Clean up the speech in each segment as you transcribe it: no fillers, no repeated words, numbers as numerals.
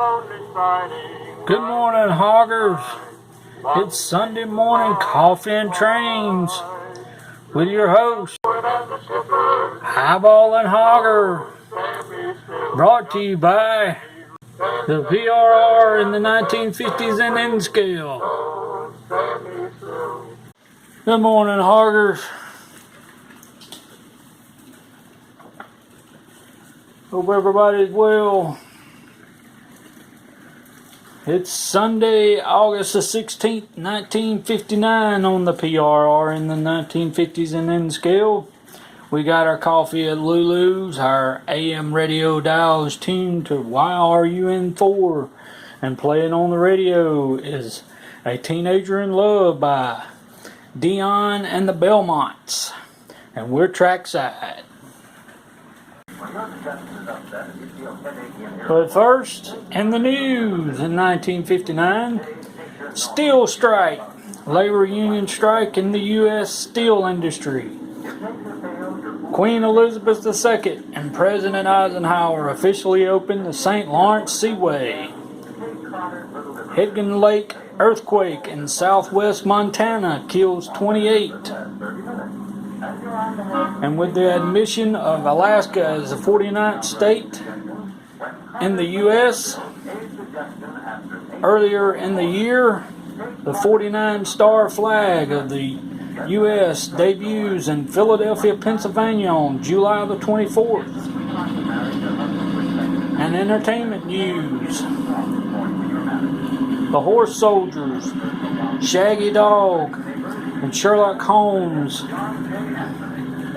Good morning, hoggers. It's Sunday morning coffee and trains with your host, Highball and Hogger. Brought to you by the PRR in the 1950s and N scale. Good morning, hoggers. Hope everybody's well. It's Sunday, August the 16th, 1959 on the PRR in the 1950s and N scale. We got our coffee at Lulu's. Our AM radio dial is tuned to YRUN4. And playing on the radio is A Teenager in Love by Dion and the Belmonts. And we're trackside. But first, in the news in 1959, steel strike, labor union strike in the U.S. steel industry. Queen Elizabeth II and President Eisenhower officially opened the St. Lawrence Seaway. Hidden Lake earthquake in southwest Montana kills 28. And with the admission of Alaska as the 49th state in the U.S., earlier in the year, the 49-star flag of the U.S. debuts in Philadelphia, Pennsylvania on July the 24th. And entertainment news. The Horse Soldiers, Shaggy Dog, and Sherlock Holmes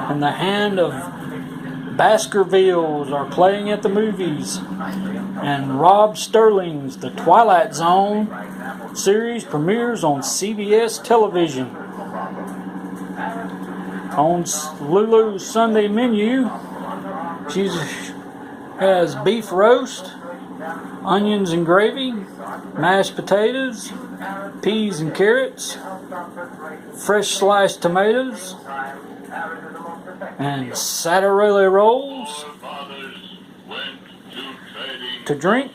and the Hand of Baskervilles are playing at the movies. And Rob Sterling's The Twilight Zone series premieres on CBS television. On Lulu's Sunday menu, she has beef roast, onions and gravy, mashed potatoes, peas and carrots, fresh sliced tomatoes, and satterelli rolls. To drink,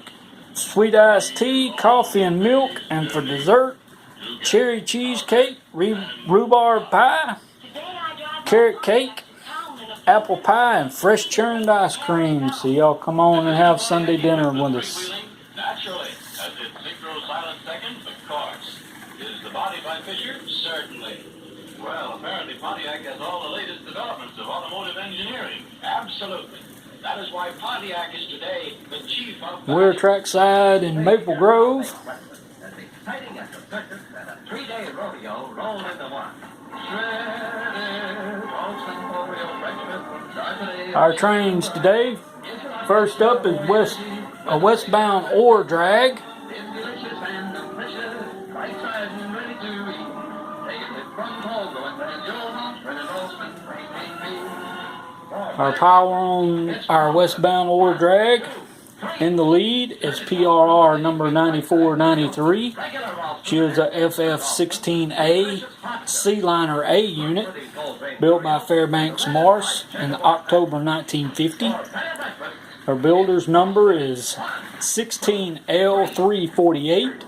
sweet iced tea, coffee and milk, and for dessert, cherry cheesecake, rhubarb pie, carrot cake, apple pie, and fresh churned ice cream. So y'all come on and have Sunday dinner with us. Naturally, as in synchro silent second, of course. Is the body by Fisher? Certainly. Well, apparently Pontiac has all the latest developments of automotive engineering. Absolutely. That is why Pontiac is today the chief of... We're trackside in Maple Grove. As exciting as a circus and a 3-day rodeo rolled into one. Our trains today. First up is a westbound ore drag. Our power on our westbound ore drag. In the lead is PRR number 9493. She is a FF16A Sealiner A unit built by Fairbanks Morse in October 1950. Her builder's number is 16L348.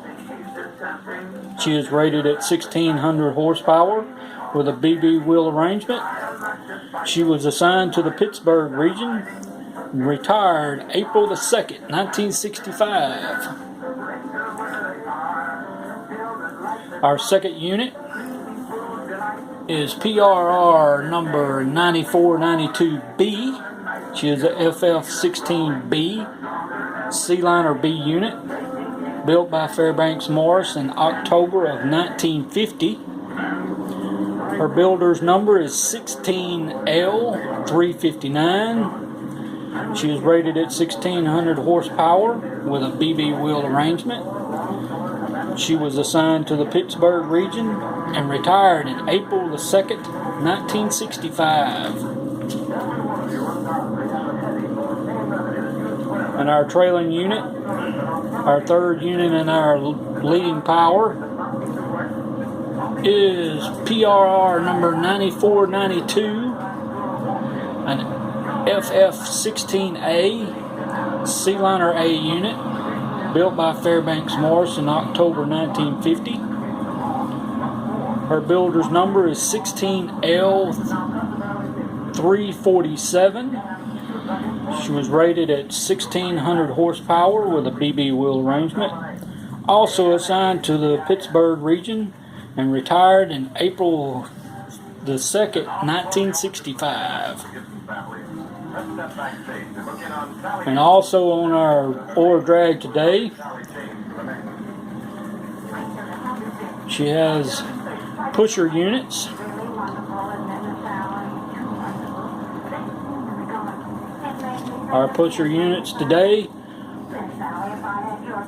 She is rated at 1600 horsepower with a BB wheel arrangement. She was assigned to the Pittsburgh region. Retired April the 2nd, 1965. Our second unit is PRR number 9492B. She is a FF16B Sealiner B unit built by Fairbanks Morse in October of 1950. Her builder's number is 16L359. She is rated at 1600 horsepower with a BB wheel arrangement. She was assigned to the Pittsburgh region and retired in April the 2nd, 1965. And our trailing unit, our third unit in our leading power, is PRR number 9492, an FF16A Sealiner A unit built by Fairbanks Morse in October 1950. Her builder's number is 16L347. She was rated at 1,600 horsepower with a BB wheel arrangement. Also assigned to the Pittsburgh region and retired in April the 2nd, 1965. And also on our ore drag today, she has pusher units. Our pusher units today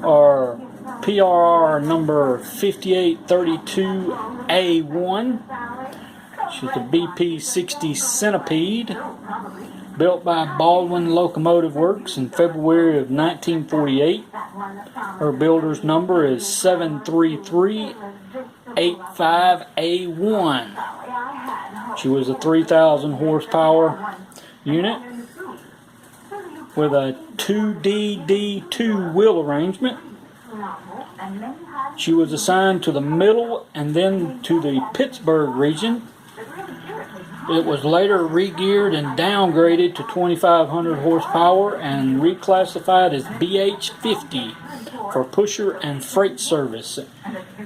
are PRR number 5832A1. She's a BP60 Centipede, built by Baldwin Locomotive Works in February of 1948. Her builder's number is 73385A1. She was a 3,000 horsepower unit with a 2DD2 wheel arrangement. She was assigned to the middle and then to the Pittsburgh region. It was later re-geared and downgraded to 2,500 horsepower and reclassified as BH50 for pusher and freight service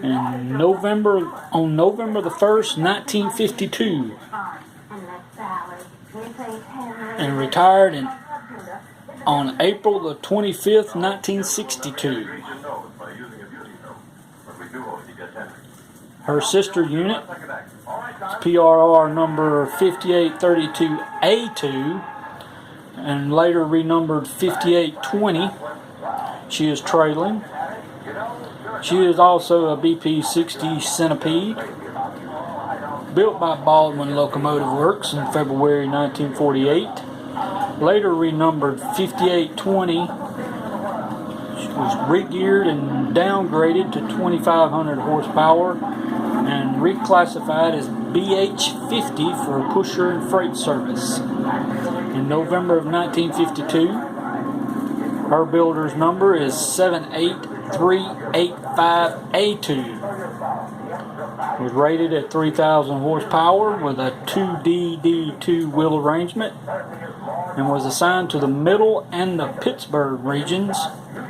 on November the 1st, 1952, and retired on April the 25th, 1962. Her sister unit is PRR number 5832A2 and later renumbered 5820. She is trailing. She is also a BP60 Centipede, built by Baldwin Locomotive Works in February 1948. Later renumbered 5820. She was re-geared and downgraded to 2,500 horsepower and reclassified as BH50 for pusher and freight service in November of 1952. Her builder's number is 78385A2. Was rated at 3,000 horsepower with a 2DD2 wheel arrangement and was assigned to the middle and the Pittsburgh regions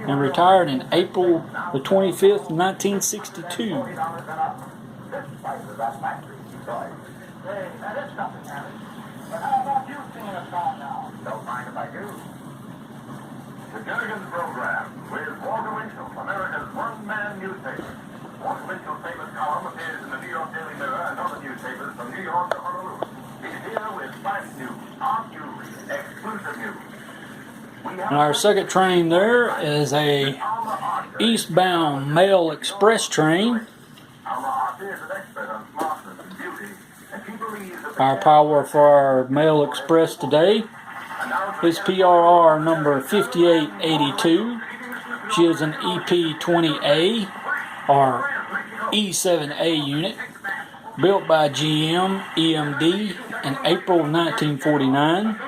and retired in April the 25th, 1962. The Jergens Program with Walter Winchell, America's one-man newspaper. Walter Winchell's famous column appears in the New York Daily Mirror and other newspapers from New York to Honolulu. He's here with fresh news, hot news, exclusive news. Our second train there is a eastbound mail express train. Our power for our mail express today is PRR number 5882. She is an EP20A or E7A unit, built by GM EMD in April 1949.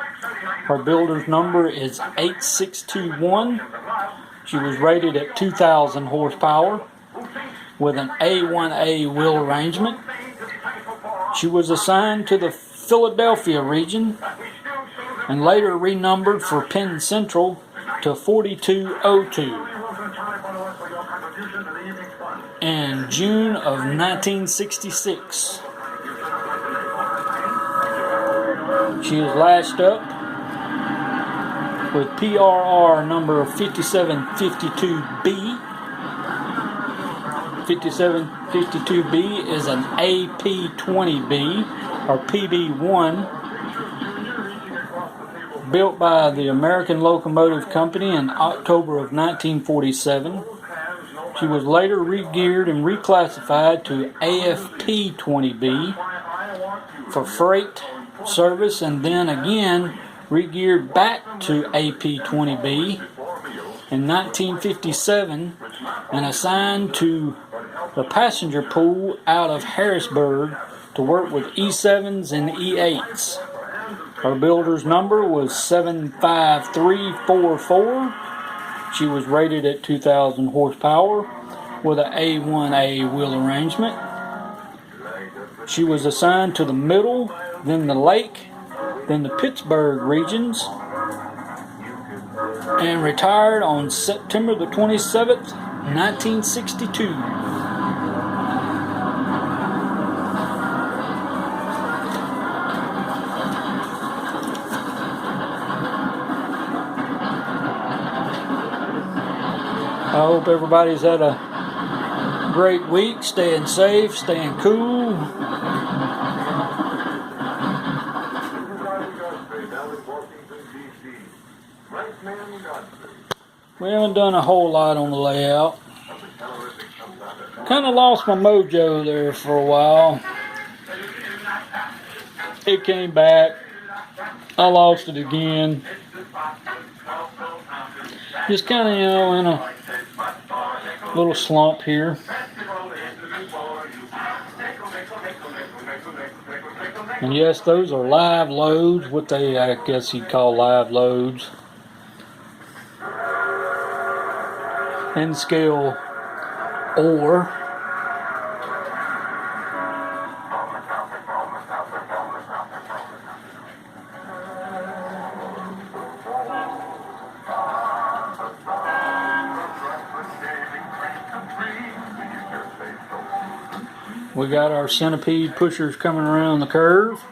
Her builder's number is 8621. She was rated at 2,000 horsepower with an A1A wheel arrangement. She was assigned to the Philadelphia region and later renumbered for Penn Central to 4202 in June of 1966. She is lashed up with PRR number 5752B. 5752B is an AP20B or PB1, built by the American Locomotive Company in October of 1947. She was later re-geared and reclassified to AFP20B for freight service and then again re-geared back to AP20B in 1957 and assigned to the passenger pool out of Harrisburg to work with E7s and E8s. Her builder's number was 75344. She was rated at 2,000 horsepower with an A1A wheel arrangement. She was assigned to the Middle, then the Lake, then the Pittsburgh regions, and retired on September the 27th, 1962. I hope everybody's had a great week, staying safe, staying cool. We haven't done a whole lot on the layout. Kind of lost my mojo there for a while. It came back. I lost it again. Just kind of, in a little slump here. And yes, those are live loads, what I guess you'd call live loads. N scale ore. We got our Centipede pushers coming around the curve.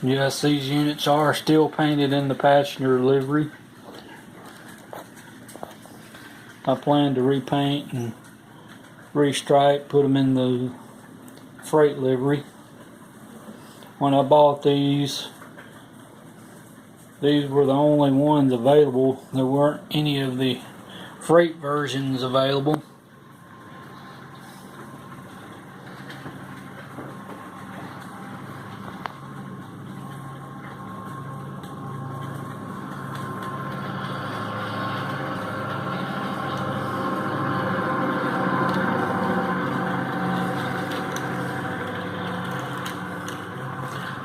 Yes, these units are still painted in the passenger livery. I plan to repaint and restripe, put them in the freight livery. When I bought these were the only ones available. There weren't any of the freight versions available.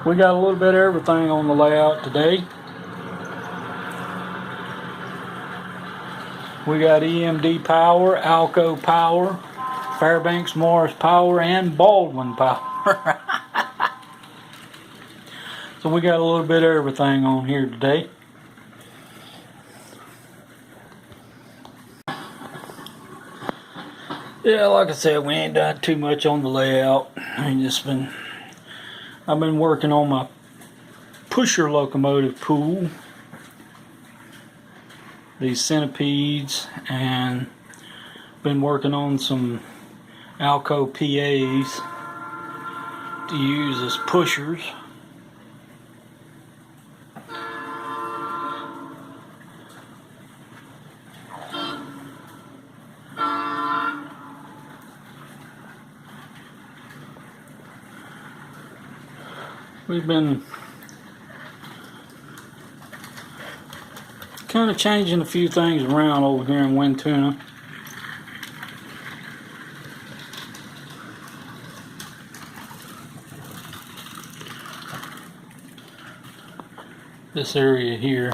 We got a little bit of everything on the layout today. We got EMD power, Alco power, Fairbanks Morris power, and Baldwin power. So we got a little bit of everything on here today. Yeah, like I said, we ain't done too much on the layout. I've been working on my pusher locomotive pool, these Centipedes, and been working on some Alco PAs to use as pushers. We've been kind of changing a few things around over here in Wind Tuna. This area here,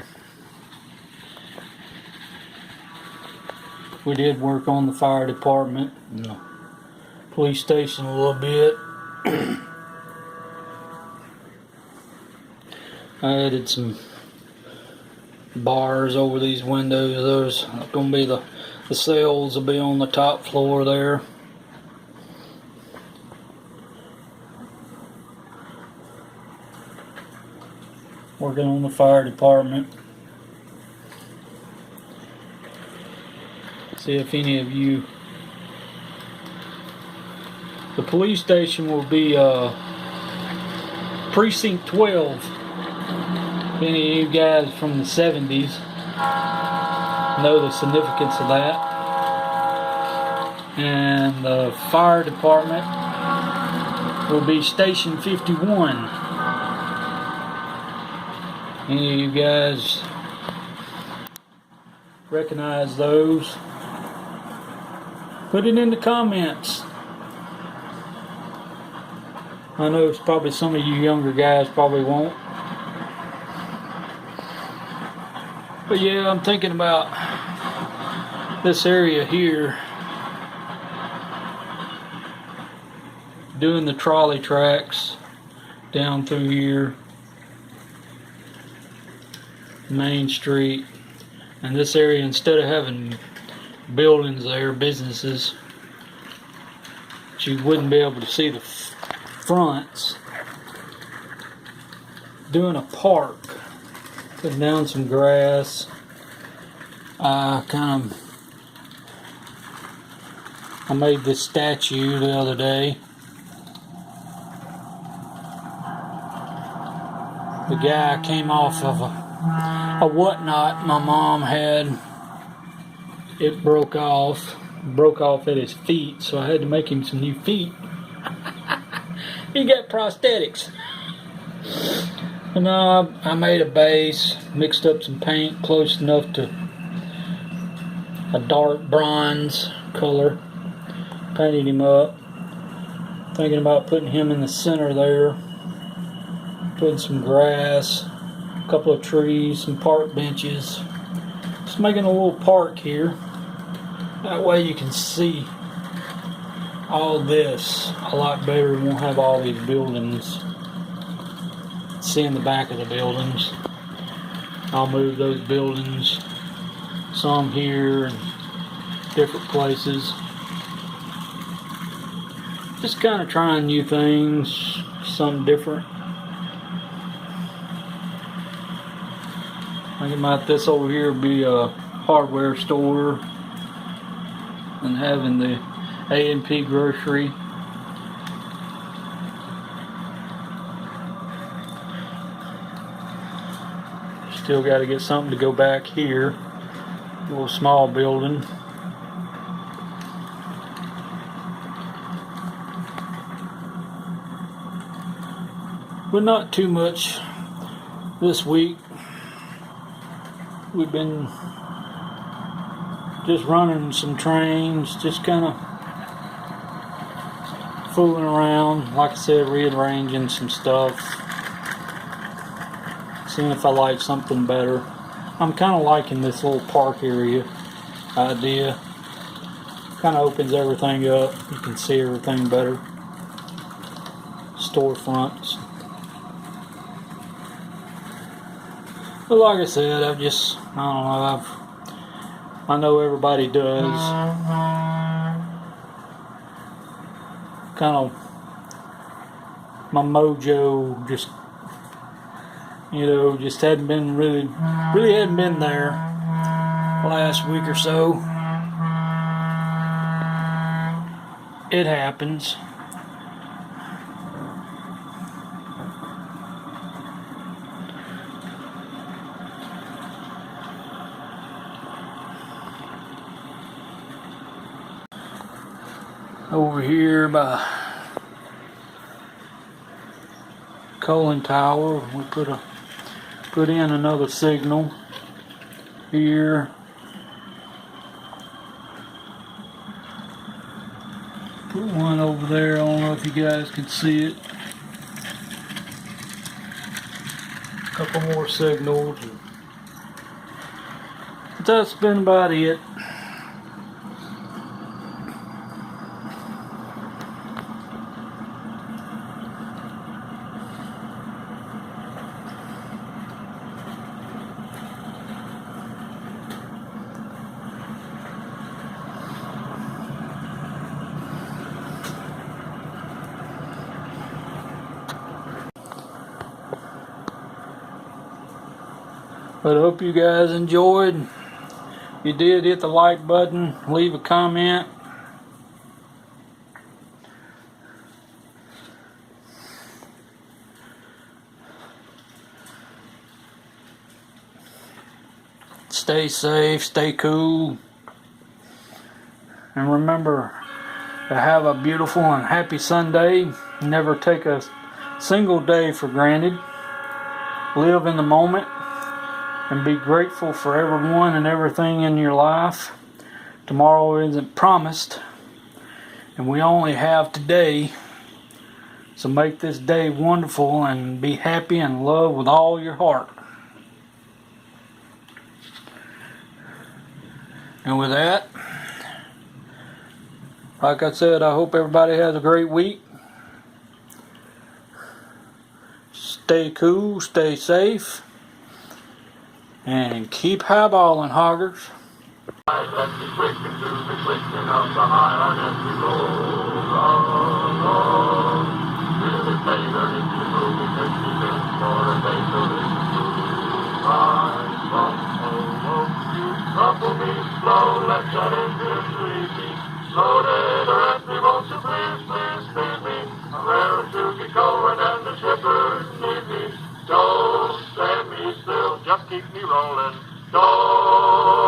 we did work on the fire department and the police station a little bit. I added some bars over these windows. Those are going to be the cells will be on the top floor there. Working on the fire department. See if any of you. The police station will be precinct 12. If any of you guys from the 70s know the significance of that. And the fire department will be station 51. Any of you guys recognize those. Put it in the comments. I know it's probably some of you younger guys probably won't. But yeah, I'm thinking about this area here, doing the trolley tracks down through here, Main Street, and this area, instead of having buildings there, businesses, that you wouldn't be able to see the fronts, doing a park, putting down some grass. I made this statue the other day. The guy came off of a whatnot my mom had. It broke off at his feet, so I had to make him some new feet. He got prosthetics. And I made a base, mixed up some paint close enough to a dark bronze color, painted him up. Thinking about putting him in the center there, putting some grass, a couple of trees, some park benches. Just making a little park here. That way you can see all this a lot better. You won't have all these buildings. See in the back of the buildings. I'll move those buildings, some here and different places. Just kind of trying new things, something different. Thinking about this over here be a hardware store, and having the A&P grocery. Still got to get something to go back here. A little small building. But not too much this week. We've been just running some trains, just kind of fooling around. Like I said, rearranging some stuff. Seeing if I like something better. I'm kind of liking this little park area idea. Kind of opens everything up. You can see everything better. Storefronts. But like I said, I know everybody does. Kind of my mojo just hadn't been really hadn't been there last week or so. It happens. Over here by Colin Tower, we put in another signal here. Put one over there. I don't know if you guys can see it. A couple more signals. But that's been about it. But I hope you guys enjoyed. If you did, hit the like button, leave a comment. Stay safe, stay cool. And remember to have a beautiful and happy Sunday. Never take a single day for granted. Live in the moment. and be grateful for everyone and everything in your life. Tomorrow isn't promised, and we only have today. So make this day wonderful and be happy and love with all your heart. And with that, like I said, I hope everybody has a great week. Stay cool, stay safe, and keep highballing, hoggers. Trouble me slow, let that engine lead me. Slow down the rest, we won't you please, please speed me. I'm raring to get going and the shippers need me. Don't stand me still, just keep me rolling. Don't